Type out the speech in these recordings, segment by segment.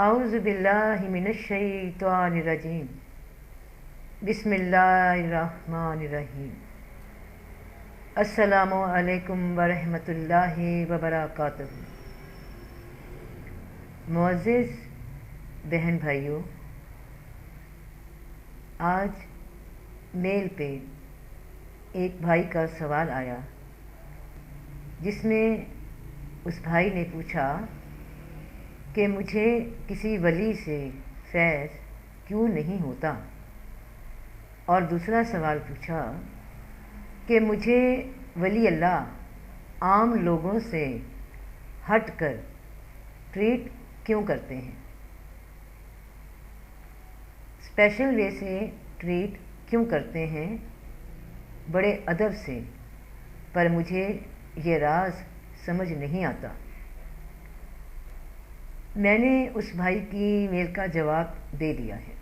اعوذ باللہ من الشیطان الرجیم بسم اللہ الرحمن الرحیم السلام علیکم ورحمۃ اللہ وبرکاتہ۔ معزز بہن بھائیوں، آج میل پہ ایک بھائی کا سوال آیا جس میں اس بھائی نے پوچھا کہ مجھے کسی ولی سے فیض کیوں نہیں ہوتا، اور دوسرا سوال پوچھا کہ مجھے ولی اللہ عام لوگوں سے ہٹ کر ٹریٹ کیوں کرتے ہیں، اسپیشل وے سے ٹریٹ کیوں کرتے ہیں، بڑے ادب سے، پر مجھے یہ راز سمجھ نہیں آتا۔ میں نے اس بھائی کی میل کا جواب دے دیا ہے،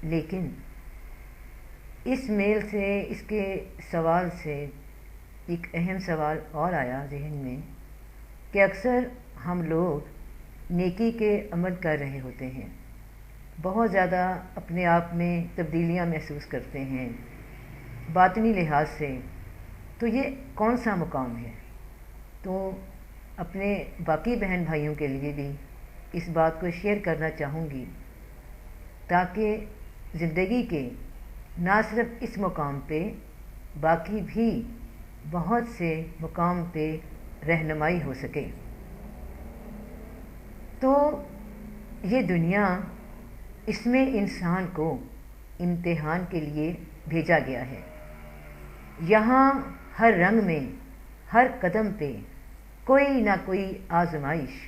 لیکن اس میل سے، اس کے سوال سے ایک اہم سوال اور آیا ذہن میں کہ اکثر ہم لوگ نیکی کے عمل کر رہے ہوتے ہیں، بہت زیادہ اپنے آپ میں تبدیلیاں محسوس کرتے ہیں باطنی لحاظ سے، تو یہ کون سا مقام ہے؟ تو اپنے باقی بہن بھائیوں کے لیے بھی اس بات کو شیئر کرنا چاہوں گی تاکہ زندگی کے نہ صرف اس مقام پہ باقی بھی بہت سے مقام پہ رہنمائی ہو سکے۔ تو یہ دنیا، اس میں انسان کو امتحان کے لیے بھیجا گیا ہے۔ یہاں ہر رنگ میں، ہر قدم پہ کوئی نہ کوئی آزمائش،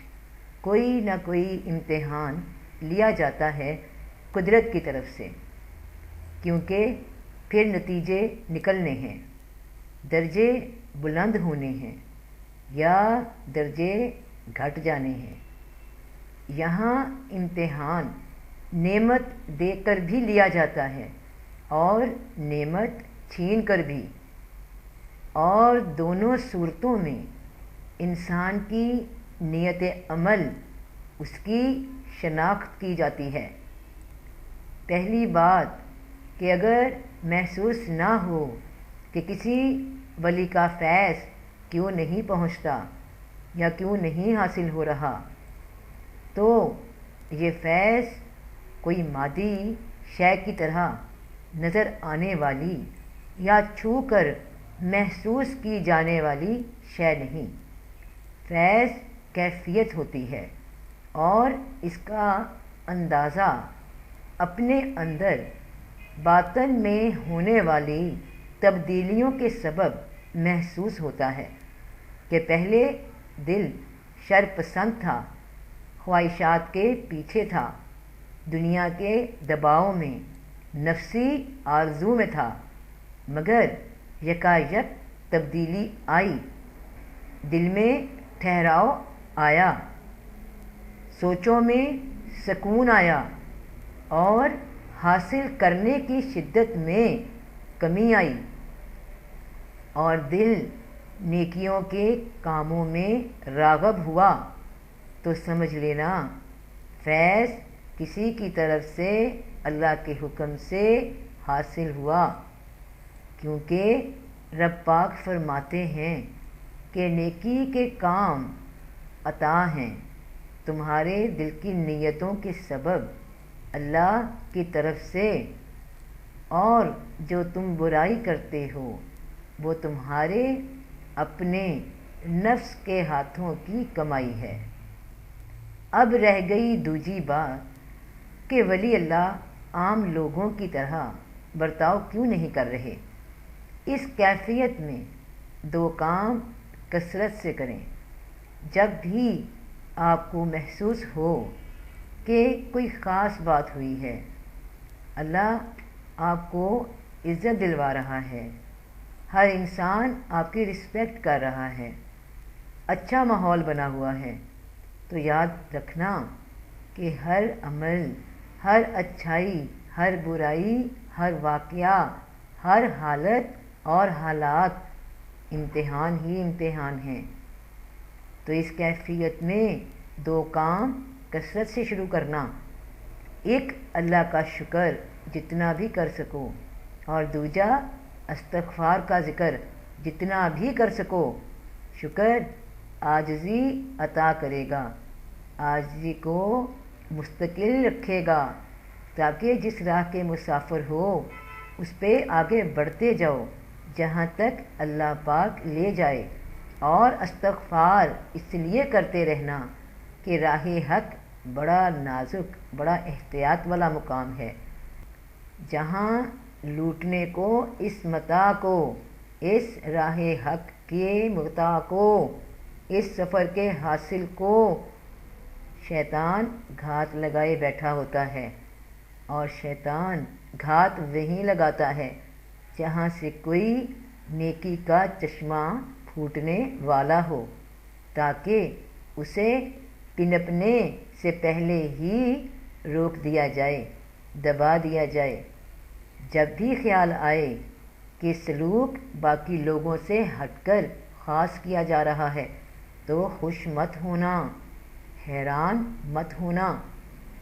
کوئی نہ کوئی امتحان لیا جاتا ہے قدرت کی طرف سے، کیونکہ پھر نتیجے نکلنے ہیں، درجے بلند ہونے ہیں یا درجے گھٹ جانے ہیں۔ یہاں امتحان نعمت دے کر بھی لیا جاتا ہے اور نعمت چھین کر بھی، اور دونوں صورتوں میں انسان کی نیت عمل، اس کی شناخت کی جاتی ہے۔ پہلی بات کہ اگر محسوس نہ ہو کہ کسی ولی کا فیض کیوں نہیں پہنچتا یا کیوں نہیں حاصل ہو رہا، تو یہ فیض کوئی مادی شے کی طرح نظر آنے والی یا چھو کر محسوس کی جانے والی شے نہیں۔ فیض کیفیت ہوتی ہے، اور اس کا اندازہ اپنے اندر باطن میں ہونے والی تبدیلیوں کے سبب محسوس ہوتا ہے کہ پہلے دل شرپسند تھا، خواہشات کے پیچھے تھا، دنیا کے دباؤ میں، نفسی آرزو میں تھا، مگر یکایک تبدیلی آئی، دل میں ٹھہراؤ آیا، سوچوں میں سکون آیا، اور حاصل کرنے کی شدت میں کمی آئی، اور دل نیکیوں کے کاموں میں راغب ہوا، تو سمجھ لینا فیض کسی کی طرف سے اللہ کے حکم سے حاصل ہوا، کیونکہ رب پاک فرماتے ہیں کہ نیکی کے کام عطا ہیں تمہارے دل کی نیتوں کے سبب اللہ کی طرف سے، اور جو تم برائی کرتے ہو وہ تمہارے اپنے نفس کے ہاتھوں کی کمائی ہے۔ اب رہ گئی دوسری بات کہ ولی اللہ عام لوگوں کی طرح برتاؤ کیوں نہیں کر رہے۔ اس کیفیت میں دو کام کثرت سے کریں۔ جب بھی آپ کو محسوس ہو کہ کوئی خاص بات ہوئی ہے، اللہ آپ کو عزت دلوا رہا ہے، ہر انسان آپ کی رسپیکٹ کر رہا ہے، اچھا ماحول بنا ہوا ہے، تو یاد رکھنا کہ ہر عمل، ہر اچھائی، ہر برائی، ہر واقعہ، ہر حالت اور حالات امتحان ہی امتحان ہیں۔ تو اس کیفیت میں دو کام کثرت سے شروع کرنا، ایک اللہ کا شکر جتنا بھی کر سکو، اور دوجا استغفار کا ذکر جتنا بھی کر سکو۔ شکر عاجزی عطا کرے گا، عاجزی کو مستقل رکھے گا، تاکہ جس راہ کے مسافر ہو اس پہ آگے بڑھتے جاؤ جہاں تک اللہ پاک لے جائے۔ اور استغفار اس لیے کرتے رہنا کہ راہ حق بڑا نازک، بڑا احتیاط والا مقام ہے، جہاں لوٹنے کو اس متاع کو، اس راہ حق کے متاع کو، اس سفر کے حاصل کو شیطان گھات لگائے بیٹھا ہوتا ہے۔ اور شیطان گھات وہیں لگاتا ہے جہاں سے کوئی نیکی کا چشمہ پھوٹنے والا ہو، تاکہ اسے پنپنے سے پہلے ہی روک دیا جائے، دبا دیا جائے۔ جب بھی خیال آئے کہ سلوک باقی لوگوں سے ہٹ کر خاص کیا جا رہا ہے تو خوش مت ہونا، حیران مت ہونا،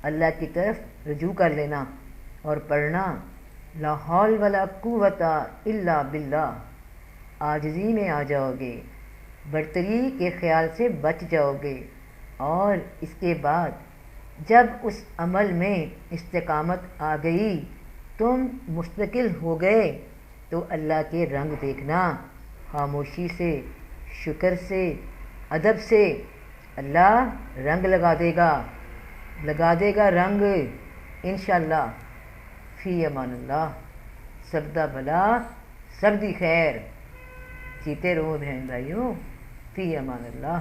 اللہ کی طرف رجوع کر لینا اور پڑھنا لا حول ولا قوت الا باللہ۔ عاجزی میں آ جاؤ گے، برتری کے خیال سے بچ جاؤ گے، اور اس کے بعد جب اس عمل میں استقامت آ گئی، تم مستقل ہو گئے، تو اللہ کے رنگ دیکھنا، خاموشی سے، شکر سے، ادب سے اللہ رنگ لگا دے گا رنگ انشاءاللہ۔ فی امان اللہ۔ سبدہ بھلا، سردی خیر، جیتے رہو بہن بھائیوں، فی امان اللہ۔